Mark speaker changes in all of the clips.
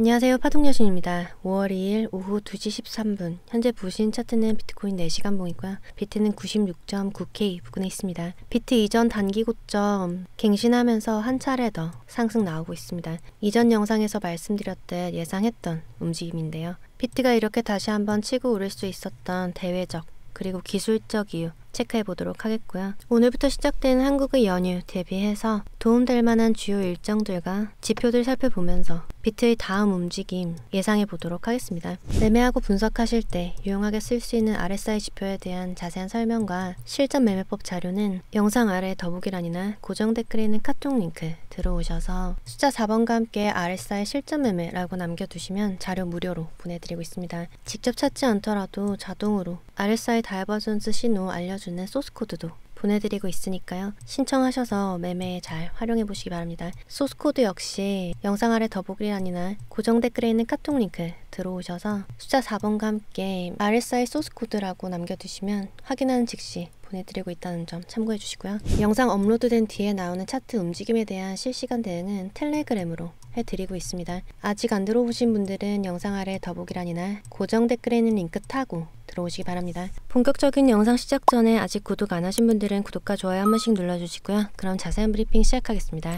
Speaker 1: 안녕하세요. 파동여신입니다. 5월 2일 오후 2시 13분 현재 부신 차트는 비트코인 4시간 봉이고요. 비트는 96.9K 부근에 있습니다. 비트 이전 단기 고점 갱신하면서 한 차례 더 상승 나오고 있습니다. 이전 영상에서 말씀드렸듯 예상했던 움직임인데요. 비트가 이렇게 다시 한번 치고 오를 수 있었던 대외적 그리고 기술적 이유 체크해 보도록 하겠고요. 오늘부터 시작되는 한국의 연휴 대비해서 도움될 만한 주요 일정들과 지표들 살펴보면서 비트의 다음 움직임 예상해 보도록 하겠습니다. 매매하고 분석하실 때 유용하게 쓸 수 있는 RSI 지표에 대한 자세한 설명과 실전 매매법 자료는 영상 아래 더보기란이나 고정 댓글에 있는 카톡 링크 들어오셔서 숫자 4번과 함께 RSI 실전 매매라고 남겨두시면 자료 무료로 보내드리고 있습니다. 직접 찾지 않더라도 자동으로 RSI 다이버전스 신호 알려주는 소스코드도 보내드리고 있으니까요. 신청하셔서 매매에 잘 활용해 보시기 바랍니다. 소스코드 역시 영상 아래 더보기란이나 고정 댓글에 있는 카톡 링크 들어오셔서 숫자 4번과 함께 RSI 소스코드라고 남겨두시면 확인하는 즉시 보내드리고 있다는 점 참고해 주시고요. 영상 업로드된 뒤에 나오는 차트 움직임에 대한 실시간 대응은 텔레그램으로 해드리고 있습니다. 아직 안 들어오신 분들은 영상 아래 더보기란이나 고정 댓글에 있는 링크 타고 들어오시기 바랍니다. 본격적인 영상 시작 전에 아직 구독 안 하신 분들은 구독과 좋아요 한 번씩 눌러주시고요. 그럼 자세한 브리핑 시작하겠습니다.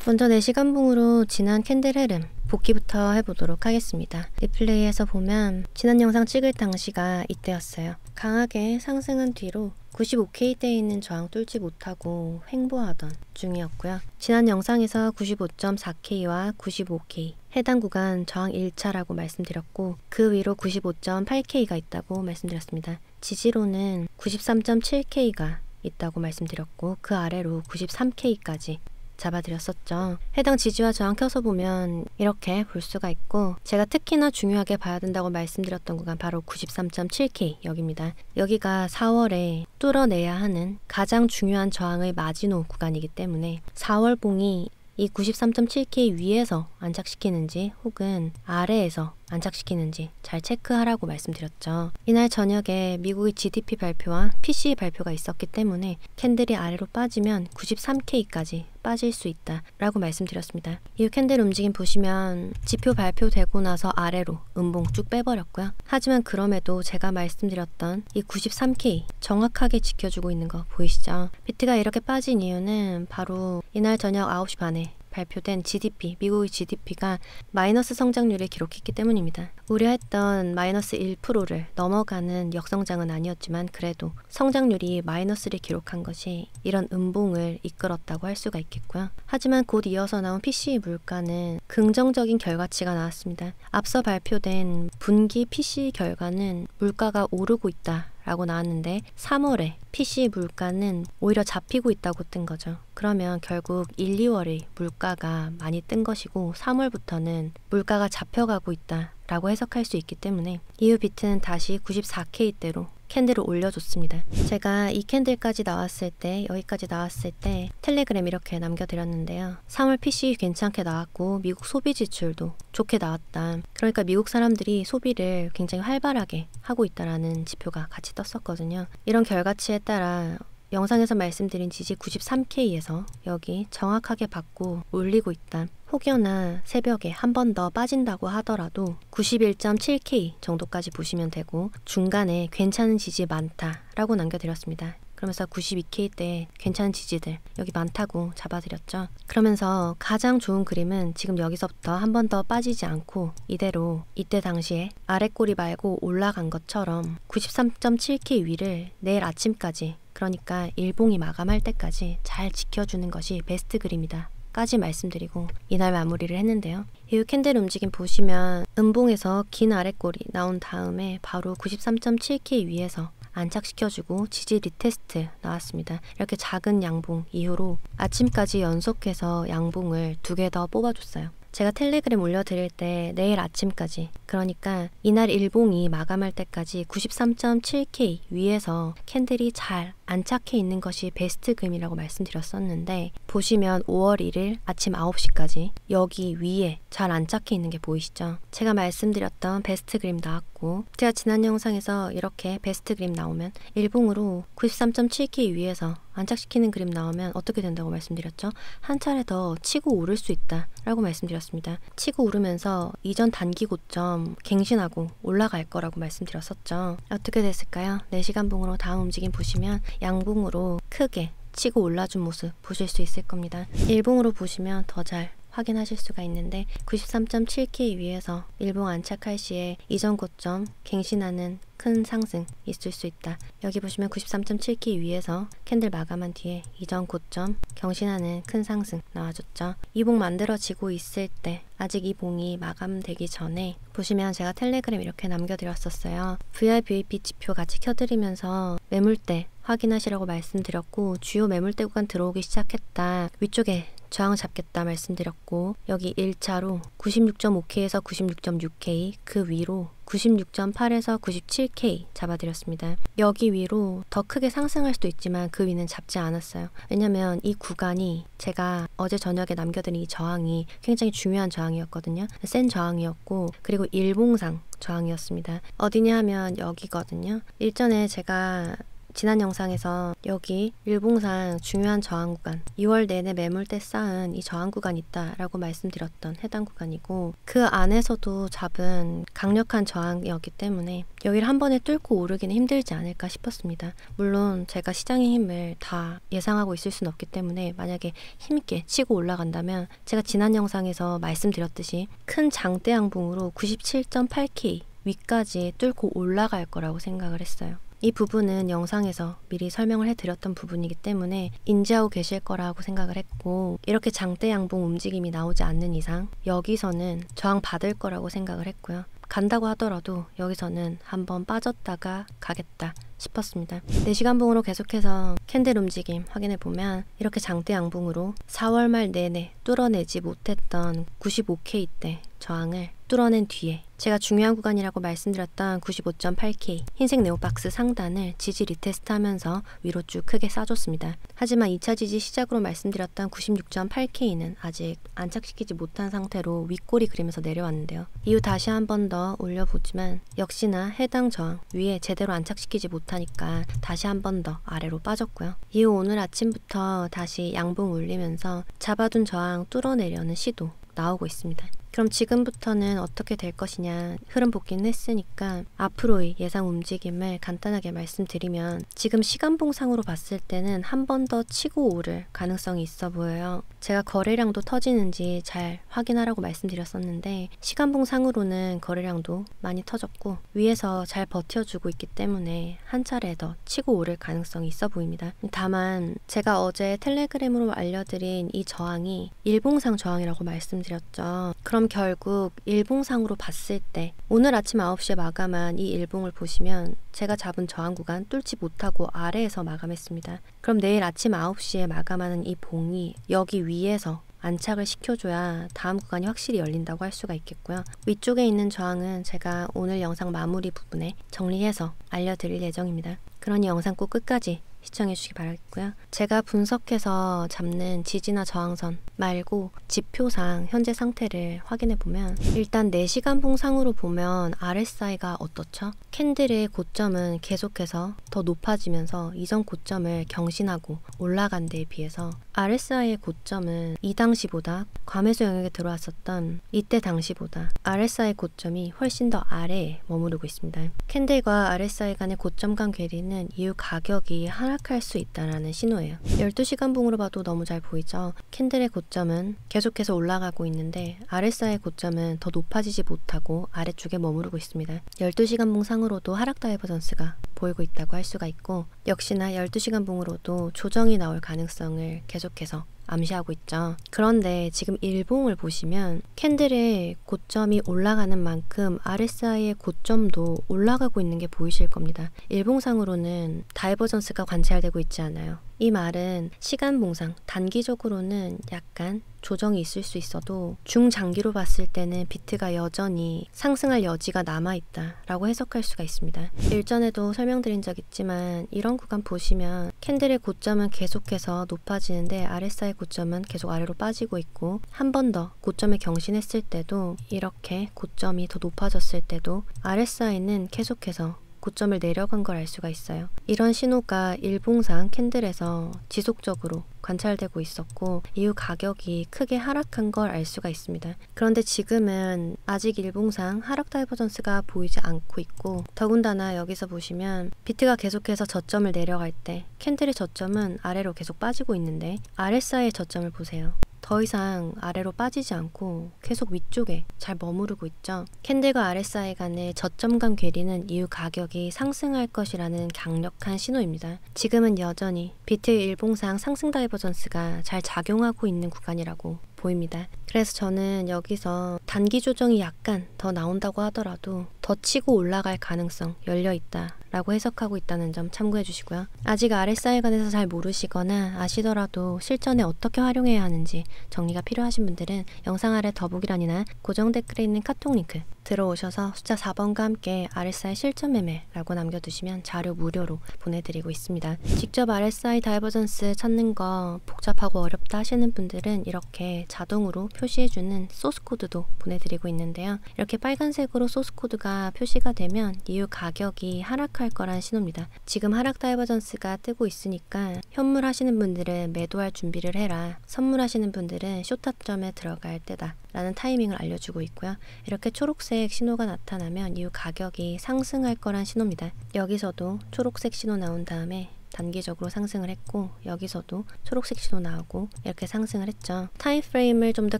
Speaker 1: 먼저 4시간 봉으로 지난 캔들 흐름 복귀부터 해보도록 하겠습니다. 리플레이에서 보면 지난 영상 찍을 당시가 이때였어요. 강하게 상승한 뒤로 95K대에 있는 저항 뚫지 못하고 횡보하던 중이었고요. 지난 영상에서 95.4K와 95K 해당 구간 저항 1차라고 말씀드렸고 그 위로 95.8K가 있다고 말씀드렸습니다. 지지로는 93.7K가 있다고 말씀드렸고 그 아래로 93K까지 잡아드렸었죠. 해당 지지와 저항 켜서 보면 이렇게 볼 수가 있고 제가 특히나 중요하게 봐야 된다고 말씀드렸던 구간 바로 93.7K 여기입니다. 여기가 4월에 뚫어내야 하는 가장 중요한 저항의 마지노 구간이기 때문에 4월 봉이 이 93.7K 위에서 안착시키는지 혹은 아래에서 안착시키는지 잘 체크하라고 말씀드렸죠. 이날 저녁에 미국의 GDP 발표와 PCE 발표가 있었기 때문에 캔들이 아래로 빠지면 93K까지 빠질 수 있다 라고 말씀드렸습니다. 이 캔들 움직임 보시면 지표 발표되고 나서 아래로 음봉 쭉 빼버렸고요. 하지만 그럼에도 제가 말씀드렸던 이 93K 정확하게 지켜주고 있는 거 보이시죠? 비트가 이렇게 빠진 이유는 바로 이날 저녁 9시 반에 발표된 GDP, 미국의 GDP가 마이너스 성장률을 기록했기 때문입니다. 우려했던 마이너스 1%를 넘어가는 역성장은 아니었지만 그래도 성장률이 마이너스를 기록한 것이 이런 음봉을 이끌었다고 할 수가 있겠고요. 하지만 곧 이어서 나온 PCE 물가는 긍정적인 결과치가 나왔습니다. 앞서 발표된 분기 PCE 결과는 물가가 오르고 있다 라고 나왔는데 3월에 PCE 물가는 오히려 잡히고 있다고 뜬 거죠. 그러면 결국 1, 2월에 물가가 많이 뜬 것이고 3월부터는 물가가 잡혀가고 있다 라고 해석할 수 있기 때문에 이후 비트는 다시 94K대로 캔들을 올려줬습니다. 제가 이 캔들까지 나왔을 때 여기까지 나왔을 때 텔레그램 이렇게 남겨드렸는데요. 3월 PCE 괜찮게 나왔고 미국 소비 지출도 좋게 나왔다. 그러니까 미국 사람들이 소비를 굉장히 활발하게 하고 있다라는 지표가 같이 떴었거든요. 이런 결과치에 따라 영상에서 말씀드린 지지 93K에서 여기 정확하게 받고 올리고 있다. 혹여나 새벽에 한 번 더 빠진다고 하더라도 91.7K 정도까지 보시면 되고 중간에 괜찮은 지지 많다라고 남겨드렸습니다. 그러면서 92K대 괜찮은 지지들 여기 많다고 잡아드렸죠. 그러면서 가장 좋은 그림은 지금 여기서부터 한 번 더 빠지지 않고 이대로 이때 당시에 아래 꼬리 말고 올라간 것처럼 93.7K 위를 내일 아침까지 그러니까 일봉이 마감할 때까지 잘 지켜주는 것이 베스트 그림이다 까지 말씀드리고 이날 마무리를 했는데요. 이후 캔들 움직임 보시면 음봉에서 긴 아랫골이 나온 다음에 바로 93.7K 위에서 안착시켜주고 지지 리테스트 나왔습니다. 이렇게 작은 양봉 이후로 아침까지 연속해서 양봉을 2개 더 뽑아줬어요. 제가 텔레그램 올려드릴 때 내일 아침까지 그러니까 이날 일봉이 마감할 때까지 93.7K 위에서 캔들이 잘 안착해 있는 것이 베스트 그림이라고 말씀드렸었는데 보시면 5월 1일 아침 9시까지 여기 위에 잘 안착해 있는 게 보이시죠? 제가 말씀드렸던 베스트 그림 나왔고 제가 지난 영상에서 이렇게 베스트 그림 나오면 일봉으로 93.7K 위에서 안착시키는 그림 나오면 어떻게 된다고 말씀드렸죠? 한 차례 더 치고 오를 수 있다 라고 말씀드렸습니다. 치고 오르면서 이전 단기 고점 갱신하고 올라갈 거라고 말씀드렸었죠. 어떻게 됐을까요? 4시간 봉으로 다음 움직임 보시면 양봉으로 크게 치고 올라준 모습 보실 수 있을 겁니다. 일봉으로 보시면 더 잘 확인하실 수가 있는데 93.7K 위에서 일봉 안착할 시에 이전 고점 갱신하는 큰 상승 있을 수 있다. 여기 보시면 93.7K 위에서 캔들 마감한 뒤에 이전 고점 경신하는 큰 상승 나와줬죠. 이 봉 만들어지고 있을 때 아직 이 봉이 마감되기 전에 보시면 제가 텔레그램 이렇게 남겨드렸었어요. VRVAP 지표 같이 켜드리면서 매물대 확인하시라고 말씀드렸고 주요 매물대 구간 들어오기 시작했다. 위쪽에 저항 잡겠다 말씀드렸고 여기 1차로 96.5K에서 96.6K 그 위로 96.8에서 97K 잡아드렸습니다. 여기 위로 더 크게 상승할 수도 있지만 그 위는 잡지 않았어요. 왜냐면 이 구간이 제가 어제 저녁에 남겨드린 이 저항이 굉장히 중요한 저항이었거든요. 센 저항이었고 그리고 일봉상 저항이었습니다. 어디냐 하면 여기거든요. 일전에 제가 지난 영상에서 여기 일봉상 중요한 저항 구간 2월 내내 매물대 쌓은 이 저항 구간 있다라고 말씀드렸던 해당 구간이고 그 안에서도 잡은 강력한 저항이었기 때문에 여기를 한 번에 뚫고 오르기는 힘들지 않을까 싶었습니다. 물론 제가 시장의 힘을 다 예상하고 있을 수는 없기 때문에 만약에 힘있게 치고 올라간다면 제가 지난 영상에서 말씀드렸듯이 큰 장대 양봉으로 97.8K 위까지 뚫고 올라갈 거라고 생각을 했어요. 이 부분은 영상에서 미리 설명을 해드렸던 부분이기 때문에 인지하고 계실 거라고 생각을 했고 이렇게 장대 양봉 움직임이 나오지 않는 이상 여기서는 저항 받을 거라고 생각을 했고요. 간다고 하더라도 여기서는 한번 빠졌다가 가겠다 싶었습니다. 4시간 봉으로 계속해서 캔들 움직임 확인해 보면 이렇게 장대 양봉으로 4월 말 내내 뚫어내지 못했던 95K 대 저항을 뚫어낸 뒤에 제가 중요한 구간이라고 말씀드렸던 95.8K 흰색 네오박스 상단을 지지 리테스트 하면서 위로 쭉 크게 싸줬습니다. 하지만 2차 지지 시작으로 말씀드렸던 96.8K는 아직 안착시키지 못한 상태로 윗꼬리 그리면서 내려왔는데요. 이후 다시 한 번 더 올려보지만 역시나 해당 저항 위에 제대로 안착시키지 못하니까 다시 한 번 더 아래로 빠졌고요. 이후 오늘 아침부터 다시 양봉 올리면서 잡아둔 저항 뚫어내려는 시도 나오고 있습니다. 그럼 지금부터는 어떻게 될 것이냐 흐름 복귀는 했으니까 앞으로의 예상 움직임을 간단하게 말씀드리면 지금 시간봉상으로 봤을 때는 한 번 더 치고 오를 가능성이 있어 보여요. 제가 거래량도 터지는지 잘 확인하라고 말씀드렸었는데 시간봉상으로는 거래량도 많이 터졌고 위에서 잘 버텨주고 있기 때문에 한 차례 더 치고 오를 가능성이 있어 보입니다. 다만 제가 어제 텔레그램으로 알려드린 이 저항이 일봉상 저항이라고 말씀드렸죠. 그럼 결국 일봉상으로 봤을 때 오늘 아침 9시에 마감한 이 일봉을 보시면 제가 잡은 저항 구간 뚫지 못하고 아래에서 마감했습니다. 그럼 내일 아침 9시에 마감하는 이 봉이 여기 위에서 안착을 시켜줘야 다음 구간이 확실히 열린다고 할 수가 있겠고요. 위쪽에 있는 저항은 제가 오늘 영상 마무리 부분에 정리해서 알려드릴 예정입니다. 그러니 영상 꼭 끝까지 시청해 주시기 바라겠고요. 제가 분석해서 잡는 지지나 저항선 말고 지표상 현재 상태를 확인해 보면 일단 4시간 봉상으로 보면 RSI가 어떻죠? 캔들의 고점은 계속해서 더 높아지면서 이전 고점을 경신하고 올라간 데에 비해서 RSI의 고점은 이 당시보다 과매수 영역에 들어왔었던 이때 당시보다 RSI 고점이 훨씬 더 아래에 머무르고 있습니다. 캔들과 RSI 간의 고점 간 괴리는 이후 가격이 하락할 수 있다는 신호예요. 12시간 봉으로 봐도 너무 잘 보이죠? 캔들의 고점은 계속해서 올라가고 있는데 RSI의 고점은 더 높아지지 못하고 아래쪽에 머무르고 있습니다. 12시간 봉 상으로도 하락 다이버전스가 보이고 있다고 할 수가 있고 역시나 12시간 봉으로도 조정이 나올 가능성을 계속해서 암시하고 있죠. 그런데 지금 일봉을 보시면 캔들의 고점이 올라가는 만큼 RSI의 고점도 올라가고 있는 게 보이실 겁니다. 일봉상으로는 다이버전스가 관찰되고 있지 않아요. 이 말은 시간 봉상, 단기적으로는 약간 조정이 있을 수 있어도 중장기로 봤을 때는 비트가 여전히 상승할 여지가 남아있다 라고 해석할 수가 있습니다. 일전에도 설명드린 적 있지만 이런 구간 보시면 캔들의 고점은 계속해서 높아지는데 RSI 고점은 계속 아래로 빠지고 있고, 한 번 더 고점에 경신했을 때도 이렇게 고점이 더 높아졌을 때도 RSI는 계속해서 고점을 내려간 걸 알 수가 있어요. 이런 신호가 일봉상 캔들에서 지속적으로 관찰되고 있었고 이후 가격이 크게 하락한 걸 알 수가 있습니다. 그런데 지금은 아직 일봉상 하락 다이버전스가 보이지 않고 있고, 더군다나 여기서 보시면 비트가 계속해서 저점을 내려갈 때 캔들의 저점은 아래로 계속 빠지고 있는데 RSI의 저점을 보세요. 더 이상 아래로 빠지지 않고 계속 위쪽에 잘 머무르고 있죠. 캔들과 RSI 간의 저점 간 괴리는 이후 가격이 상승할 것이라는 강력한 신호입니다. 지금은 여전히 비트의 일봉상 상승 다이버전스가 잘 작용하고 있는 구간이라고 보입니다. 그래서 저는 여기서 단기 조정이 약간 더 나온다고 하더라도 더 치고 올라갈 가능성 열려있다 라고 해석하고 있다는 점 참고해 주시고요. 아직 RSI에 관해서 잘 모르시거나 아시더라도 실전에 어떻게 활용해야 하는지 정리가 필요하신 분들은 영상 아래 더보기란이나 고정 댓글에 있는 카톡 링크 들어오셔서 숫자 4번과 함께 RSI 실전 매매라고 남겨두시면 자료 무료로 보내드리고 있습니다. 직접 RSI 다이버전스 찾는 거 복잡하고 어렵다 하시는 분들은 이렇게 자동으로 표시해주는 소스 코드도 보내드리고 있는데요. 이렇게 빨간색으로 소스 코드가 표시가 되면 이후 가격이 하락할 거란 신호입니다. 지금 하락 다이버전스가 뜨고 있으니까 현물 하시는 분들은 매도할 준비를 해라, 선물 하시는 분들은 쇼타점에 들어갈 때다 라는 타이밍을 알려주고 있고요. 이렇게 초록색 신호가 나타나면 이후 가격이 상승할 거란 신호입니다. 여기서도 초록색 신호 나온 다음에 단기적으로 상승을 했고, 여기서도 초록색 신호 나오고 이렇게 상승을 했죠. 타임프레임을 좀 더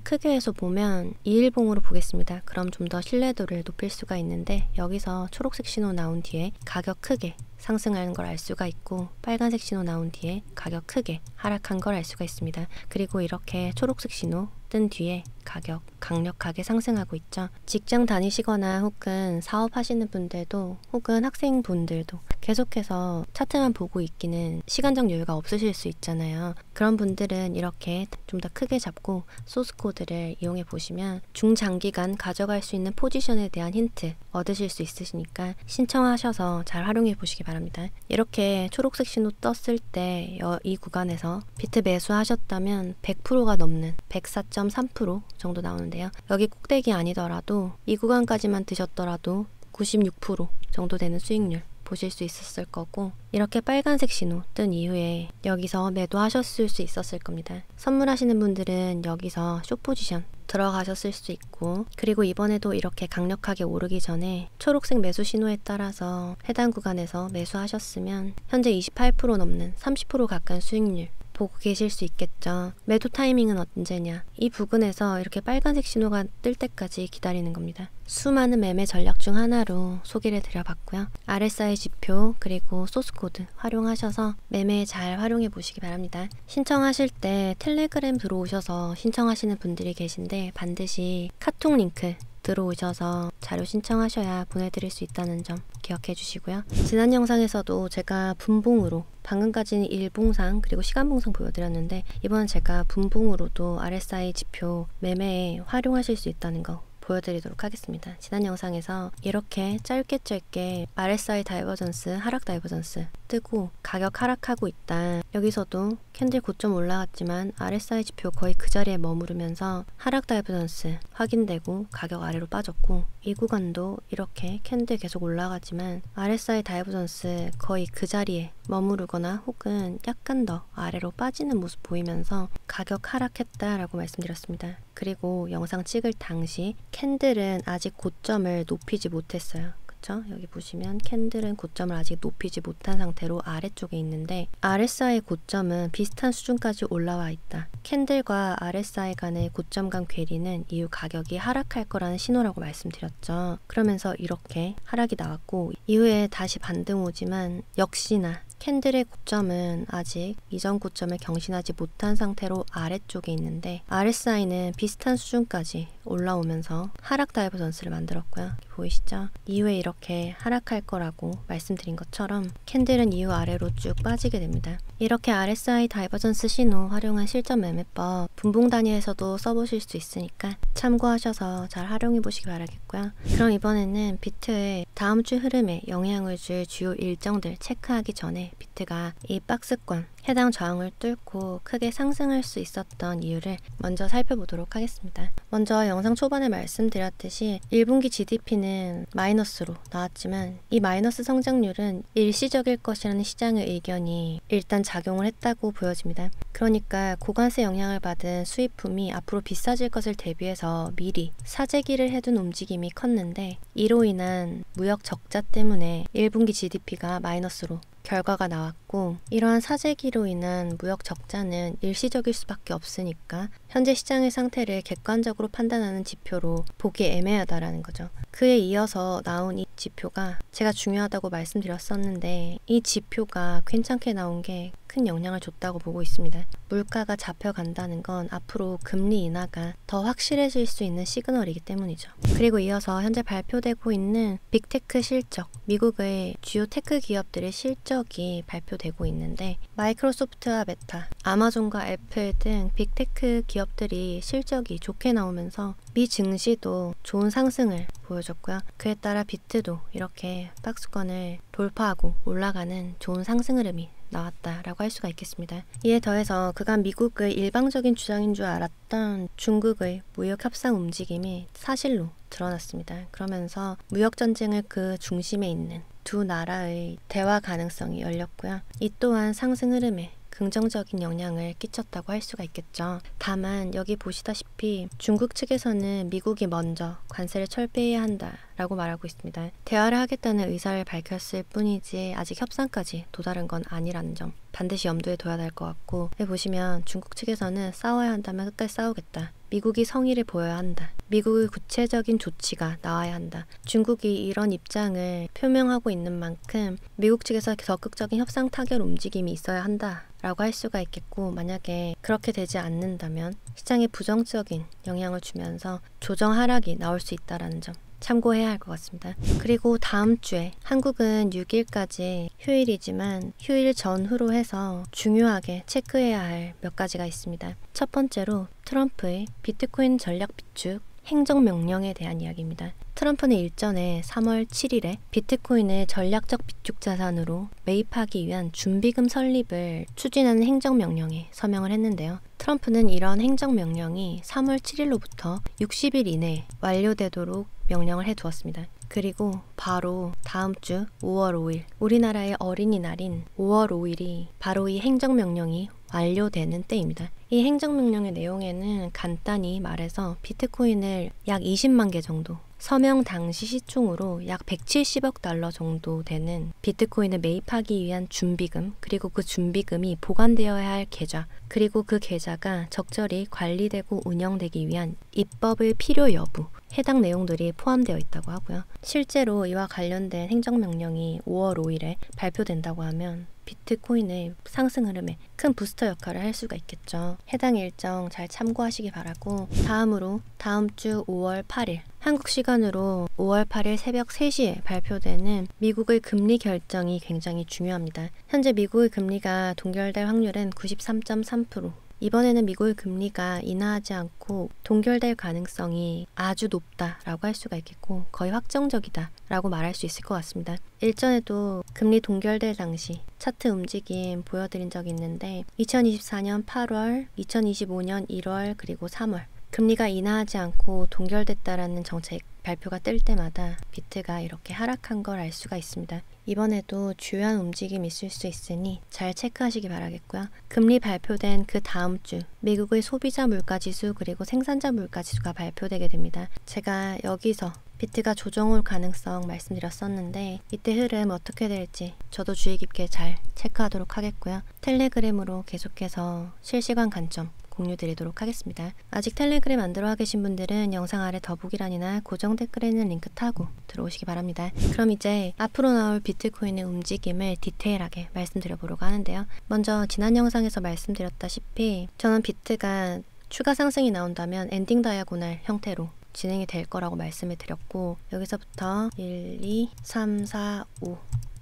Speaker 1: 크게 해서 보면 2일봉으로 보겠습니다. 그럼 좀 더 신뢰도를 높일 수가 있는데, 여기서 초록색 신호 나온 뒤에 가격 크게 상승하는 걸 알 수가 있고, 빨간색 신호 나온 뒤에 가격 크게 하락한 걸 알 수가 있습니다. 그리고 이렇게 초록색 신호 뜬 뒤에 가격 강력하게 상승하고 있죠. 직장 다니시거나 혹은 사업하시는 분들도 혹은 학생분들도 계속해서 차트만 보고 있기는 시간적 여유가 없으실 수 있잖아요. 그런 분들은 이렇게 좀 더 크게 잡고 소스 코드를 이용해 보시면 중장기간 가져갈 수 있는 포지션에 대한 힌트 얻으실 수 있으시니까 신청하셔서 잘 활용해 보시기 바랍니다. 이렇게 초록색 신호 떴을 때 이 구간에서 비트 매수하셨다면 100%가 넘는 104.3% 정도 나오는데요. 여기 꼭대기 아니더라도 이 구간까지만 드셨더라도 96% 정도 되는 수익률 보실 수 있었을 거고, 이렇게 빨간색 신호 뜬 이후에 여기서 매도하셨을 수 있었을 겁니다. 선물하시는 분들은 여기서 숏 포지션 들어가셨을 수 있고, 그리고 이번에도 이렇게 강력하게 오르기 전에 초록색 매수 신호에 따라서 해당 구간에서 매수하셨으면 현재 28% 넘는 30% 가까운 수익률 보고 계실 수 있겠죠. 매도 타이밍은 언제냐? 이 부근에서 이렇게 빨간색 신호가 뜰 때까지 기다리는 겁니다. 수많은 매매 전략 중 하나로 소개를 드려봤고요. RSI 지표 그리고 소스코드 활용하셔서 매매 잘 활용해 보시기 바랍니다. 신청하실 때 텔레그램 들어오셔서 신청하시는 분들이 계신데 반드시 카톡 링크 들어오셔서 자료 신청하셔야 보내드릴 수 있다는 점 기억해 주시고요. 지난 영상에서도 제가 분봉으로, 방금까지는 일봉상 그리고 시간봉상 보여드렸는데 이번엔 제가 분봉으로도 RSI 지표 매매에 활용하실 수 있다는 거 보여드리도록 하겠습니다. 지난 영상에서 이렇게 짧게 RSI 다이버전스, 하락 다이버전스 뜨고 가격 하락하고 있다. 여기서도 캔들 고점 올라갔지만 RSI 지표 거의 그 자리에 머무르면서 하락 다이버전스 확인되고 가격 아래로 빠졌고, 이 구간도 이렇게 캔들 계속 올라가지만 RSI 다이버전스 거의 그 자리에 머무르거나 혹은 약간 더 아래로 빠지는 모습 보이면서 가격 하락했다라고 말씀드렸습니다. 그리고 영상 찍을 당시 캔들은 아직 고점을 높이지 못했어요. 그쵸? 여기 보시면 캔들은 고점을 아직 높이지 못한 상태로 아래쪽에 있는데 RSI 고점은 비슷한 수준까지 올라와 있다. 캔들과 RSI 간의 고점 간 괴리는 이후 가격이 하락할 거라는 신호라고 말씀드렸죠. 그러면서 이렇게 하락이 나왔고 이후에 다시 반등 오지만 역시나 캔들의 고점은 아직 이전 고점을 경신하지 못한 상태로 아래쪽에 있는데 RSI는 비슷한 수준까지 올라오면서 하락 다이버전스를 만들었고요. 보이시죠? 이후에 이렇게 하락할 거라고 말씀드린 것처럼 캔들은 이후 아래로 쭉 빠지게 됩니다. 이렇게 RSI 다이버전스 신호 활용한 실전 매매법 분봉 단위에서도 써보실 수 있으니까 참고하셔서 잘 활용해 보시기 바라겠고요. 그럼 이번에는 비트의 다음 주 흐름에 영향을 줄 주요 일정들 체크하기 전에 비트가 이 박스권 해당 저항을 뚫고 크게 상승할 수 있었던 이유를 먼저 살펴보도록 하겠습니다. 먼저 영상 초반에 말씀드렸듯이 1분기 GDP는 마이너스로 나왔지만 이 마이너스 성장률은 일시적일 것이라는 시장의 의견이 일단 작용을 했다고 보여집니다. 그러니까 고관세 영향을 받은 수입품이 앞으로 비싸질 것을 대비해서 미리 사재기를 해둔 움직임이 컸는데 이로 인한 무역 적자 때문에 1분기 GDP가 마이너스로 결과가 나왔고 이러한 사재기로 인한 무역 적자는 일시적일 수밖에 없으니까 현재 시장의 상태를 객관적으로 판단하는 지표로 보기 애매하다라는 거죠. 그에 이어서 나온 이 지표가 제가 중요하다고 말씀드렸었는데 이 지표가 괜찮게 나온 게 큰 영향을 줬다고 보고 있습니다. 물가가 잡혀간다는 건 앞으로 금리 인하가 더 확실해질 수 있는 시그널이기 때문이죠. 그리고 이어서 현재 발표되고 있는 빅테크 실적, 미국의 주요 테크 기업들의 실적이 발표되고 있는데 마이크로소프트와 메타, 아마존과 애플 등 빅테크 기업들이 실적이 좋게 나오면서 미 증시도 좋은 상승을 보여줬고요. 그에 따라 비트도 이렇게 박스권을 돌파하고 올라가는 좋은 상승 흐름이 나왔다라고 할 수가 있겠습니다. 이에 더해서 그간 미국의 일방적인 주장인 줄 알았던 중국의 무역 협상 움직임이 사실로 드러났습니다. 그러면서 무역 전쟁을 그 중심에 있는 두 나라의 대화 가능성이 열렸고요. 이 또한 상승 흐름에 긍정적인 영향을 끼쳤다고 할 수가 있겠죠. 다만 여기 보시다시피 중국 측에서는 미국이 먼저 관세를 철폐해야 한다라고 말하고 있습니다. 대화를 하겠다는 의사를 밝혔을 뿐이지 아직 협상까지 도달한 건 아니라는 점 반드시 염두에 둬야 될 것 같고 보시면 중국 측에서는 싸워야 한다면 끝까지 싸우겠다. 미국이 성의를 보여야 한다. 미국의 구체적인 조치가 나와야 한다. 중국이 이런 입장을 표명하고 있는 만큼 미국 측에서 적극적인 협상 타결 움직임이 있어야 한다. 라고 할 수가 있겠고 만약에 그렇게 되지 않는다면 시장에 부정적인 영향을 주면서 조정 하락이 나올 수 있다는 점 참고해야 할 것 같습니다. 그리고 다음 주에 한국은 6일까지 휴일이지만 휴일 전후로 해서 중요하게 체크해야 할 몇 가지가 있습니다. 첫 번째로 트럼프의 비트코인 전략 비축 행정명령에 대한 이야기입니다. 트럼프는 일전에 3월 7일에 비트코인을 전략적 비축 자산으로 매입하기 위한 준비금 설립을 추진하는 행정명령에 서명을 했는데요. 트럼프는 이런 행정명령이 3월 7일로부터 60일 이내에 완료되도록 명령을 해두었습니다. 그리고 바로 다음 주 5월 5일 우리나라의 어린이날인 5월 5일이 바로 이 행정명령이 완료되는 때입니다. 이 행정명령의 내용에는 간단히 말해서 비트코인을 약 20만 개 정도 서명 당시 시총으로 약 170억 달러 정도 되는 비트코인을 매입하기 위한 준비금 그리고 그 준비금이 보관되어야 할 계좌 그리고 그 계좌가 적절히 관리되고 운영되기 위한 입법의 필요 여부 해당 내용들이 포함되어 있다고 하고요. 실제로 이와 관련된 행정명령이 5월 5일에 발표된다고 하면 비트코인의 상승 흐름에 큰 부스터 역할을 할 수가 있겠죠. 해당 일정 잘 참고하시기 바라고 다음으로 다음 주 5월 8일 한국 시간으로 5월 8일 새벽 3시에 발표되는 미국의 금리 결정이 굉장히 중요합니다. 현재 미국의 금리가 동결될 확률은 93.3%. 이번에는 미국의 금리가 인하하지 않고 동결될 가능성이 아주 높다라고 할 수가 있겠고 거의 확정적이다라고 말할 수 있을 것 같습니다. 일전에도 금리 동결될 당시 차트 움직임 보여드린 적이 있는데 2024년 8월, 2025년 1월 그리고 3월 금리가 인하하지 않고 동결됐다라는 정책 발표가 뜰 때마다 비트가 이렇게 하락한 걸 알 수가 있습니다. 이번에도 주요한 움직임이 있을 수 있으니 잘 체크하시기 바라겠고요. 금리 발표된 그 다음 주 미국의 소비자 물가지수 그리고 생산자 물가지수가 발표되게 됩니다. 제가 여기서 비트가 조정 올 가능성 말씀드렸었는데 이때 흐름 어떻게 될지 저도 주의 깊게 잘 체크하도록 하겠고요. 텔레그램으로 계속해서 실시간 관점 공유드리도록 하겠습니다. 아직 텔레그램 안 들어와 계신 분들은 영상 아래 더보기란이나 고정 댓글에 있는 링크 타고 들어오시기 바랍니다. 그럼 이제 앞으로 나올 비트코인의 움직임을 디테일하게 말씀드려보려고 하는데요. 먼저 지난 영상에서 말씀드렸다시피 저는 비트가 추가 상승이 나온다면 엔딩 다이아고날 형태로 진행이 될 거라고 말씀을 드렸고, 여기서부터 1, 2, 3, 4, 5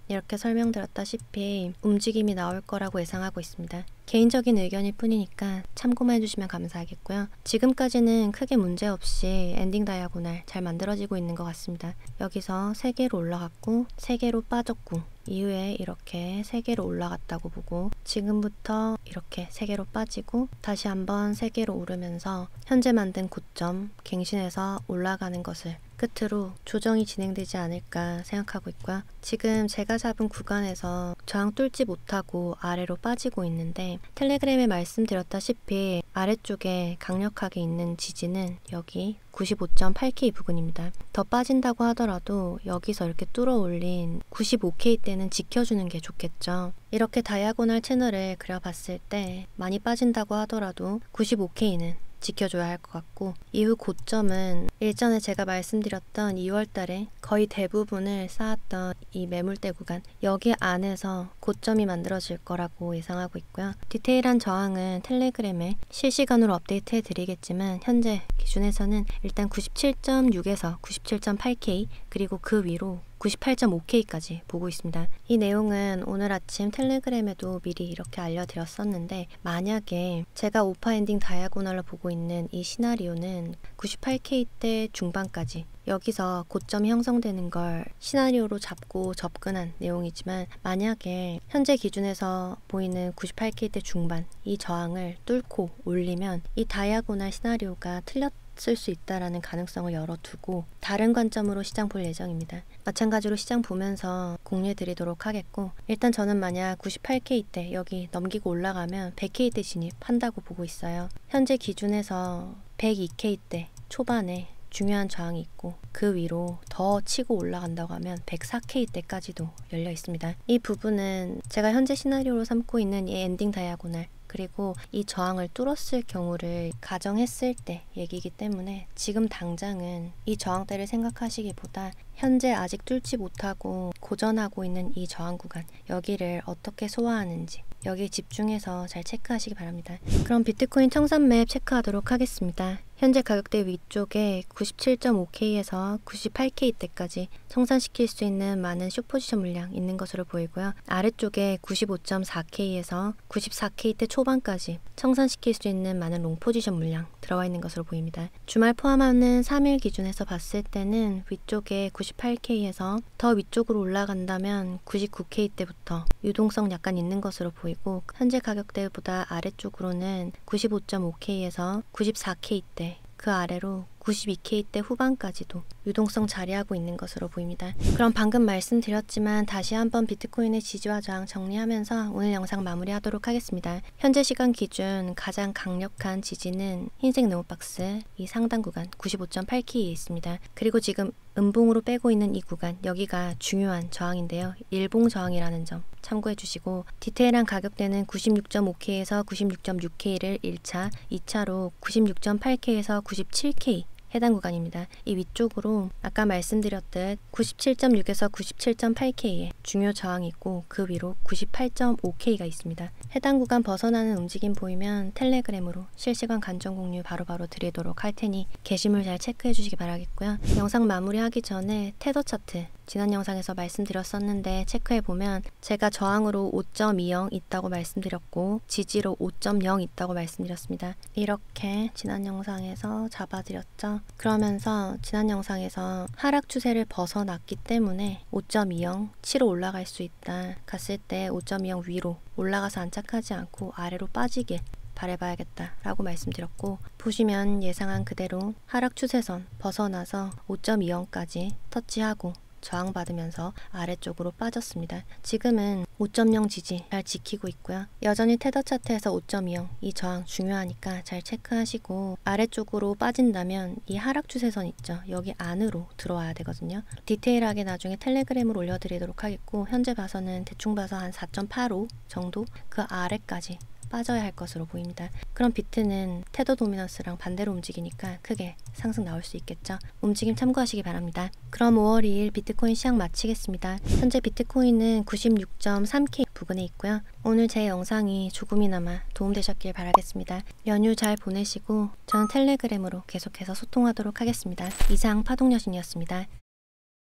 Speaker 1: 이렇게 설명드렸다시피 움직임이 나올 거라고 예상하고 있습니다. 개인적인 의견일 뿐이니까 참고만 해주시면 감사하겠고요. 지금까지는 크게 문제없이 엔딩 다이아고날 잘 만들어지고 있는 것 같습니다. 여기서 3개로 올라갔고 3개로 빠졌고 이후에 이렇게 3개로 올라갔다고 보고, 지금부터 이렇게 3개로 빠지고 다시 한번 3개로 오르면서 현재 만든 고점 갱신해서 올라가는 것을 끝으로 조정이 진행되지 않을까 생각하고 있고요. 지금 제가 잡은 구간에서 저항 뚫지 못하고 아래로 빠지고 있는데, 텔레그램에 말씀드렸다시피 아래쪽에 강력하게 있는 지지는 여기 95.8K 부근입니다. 더 빠진다고 하더라도 여기서 이렇게 뚫어 올린 95K 때는 지켜주는 게 좋겠죠. 이렇게 다이아고널 채널을 그려봤을 때 많이 빠진다고 하더라도 95K는 지켜줘야 할 것 같고, 이후 고점은 일전에 제가 말씀드렸던 2월달에 거의 대부분을 쌓았던 이 매물대 구간, 여기 안에서 고점이 만들어질 거라고 예상하고 있고요. 디테일한 저항은 텔레그램에 실시간으로 업데이트 해드리겠지만 현재 기준에서는 일단 97.6에서 97.8K 그리고 그 위로 98.5K까지 보고 있습니다. 이 내용은 오늘 아침 텔레그램에도 미리 이렇게 알려드렸었는데, 만약에 제가 오파 엔딩 다이아고널로 보고 있는 이 시나리오는 98K대 중반까지 여기서 고점이 형성되는 걸 시나리오로 잡고 접근한 내용이지만, 만약에 현재 기준에서 보이는 98K대 중반 이 저항을 뚫고 올리면 이 다이아고널 시나리오가 틀렸을 수 있다라는 가능성을 열어두고 다른 관점으로 시장 볼 예정입니다. 마찬가지로 시장 보면서 공유해 드리도록 하겠고, 일단 저는 만약 98K대 여기 넘기고 올라가면 100K대 진입한다고 보고 있어요. 현재 기준에서 102K대 초반에 중요한 저항이 있고 그 위로 더 치고 올라간다고 하면 104K대까지도 열려 있습니다. 이 부분은 제가 현재 시나리오로 삼고 있는 이 엔딩 다이아고널 그리고 이 저항을 뚫었을 경우를 가정했을 때 얘기이기 때문에 지금 당장은 이 저항대를 생각하시기보다 현재 아직 뚫지 못하고 고전하고 있는 이 저항 구간, 여기를 어떻게 소화하는지 여기에 집중해서 잘 체크하시기 바랍니다. 그럼 비트코인 청산 맵 체크하도록 하겠습니다. 현재 가격대 위쪽에 97.5K에서 98K대까지 청산시킬 수 있는 많은 숏포지션 물량 있는 것으로 보이고요. 아래쪽에 95.4K에서 94K대 초반까지 청산시킬 수 있는 많은 롱포지션 물량 들어와 있는 것으로 보입니다. 주말 포함하는 3일 기준에서 봤을 때는 위쪽에 98K에서 더 위쪽으로 올라간다면 99K대부터 유동성 약간 있는 것으로 보이고, 현재 가격대보다 아래쪽으로는 95.5K에서 94K대 그 아래로 92K대 후반까지도 유동성 자리하고 있는 것으로 보입니다. 그럼 방금 말씀드렸지만 다시 한번 비트코인의 지지와 저항 정리하면서 오늘 영상 마무리하도록 하겠습니다. 현재 시간 기준 가장 강력한 지지는 흰색 네모박스 이 상단 구간 95.8K에 있습니다. 그리고 지금 음봉으로 빼고 있는 이 구간, 여기가 중요한 저항인데요. 일봉 저항이라는 점 참고해 주시고, 디테일한 가격대는 96.5K에서 96.6K를 1차, 2차로 96.8K에서 97K 해당 구간입니다. 이 위쪽으로 아까 말씀드렸듯 97.6에서 97.8K에 중요 저항이 있고 그 위로 98.5K가 있습니다. 해당 구간 벗어나는 움직임 보이면 텔레그램으로 실시간 간정 공유 바로바로 드리도록 할 테니 게시물 잘 체크해 주시기 바라겠고요. 영상 마무리하기 전에 테더 차트 지난 영상에서 말씀드렸었는데 체크해보면 제가 저항으로 5.20 있다고 말씀드렸고 지지로 5.0 있다고 말씀드렸습니다. 이렇게 지난 영상에서 잡아드렸죠. 그러면서 지난 영상에서 하락 추세를 벗어났기 때문에 5.20 치로 올라갈 수 있다. 갔을 때 5.20 위로 올라가서 안착하지 않고 아래로 빠지길 바라봐야겠다 라고 말씀드렸고, 보시면 예상한 그대로 하락 추세선 벗어나서 5.20까지 터치하고 저항받으면서 아래쪽으로 빠졌습니다. 지금은 5.0 지지 잘 지키고 있고요. 여전히 테더 차트에서 5.20 이 저항 중요하니까 잘 체크하시고, 아래쪽으로 빠진다면 이 하락 추세선 있죠. 여기 안으로 들어와야 되거든요. 디테일하게 나중에 텔레그램으로 올려드리도록 하겠고, 현재 봐서는 대충 봐서 한 4.85 정도 그 아래까지 빠져야 할 것으로 보입니다. 그럼 비트는 테더 도미넌스랑 반대로 움직이니까 크게 상승 나올 수 있겠죠. 움직임 참고하시기 바랍니다. 그럼 5월 2일 비트코인 시황 마치겠습니다. 현재 비트코인은 96.3K 부근에 있고요. 오늘 제 영상이 조금이나마 도움되셨길 바라겠습니다. 연휴 잘 보내시고 저는 텔레그램으로 계속해서 소통하도록 하겠습니다. 이상 파동여신이었습니다.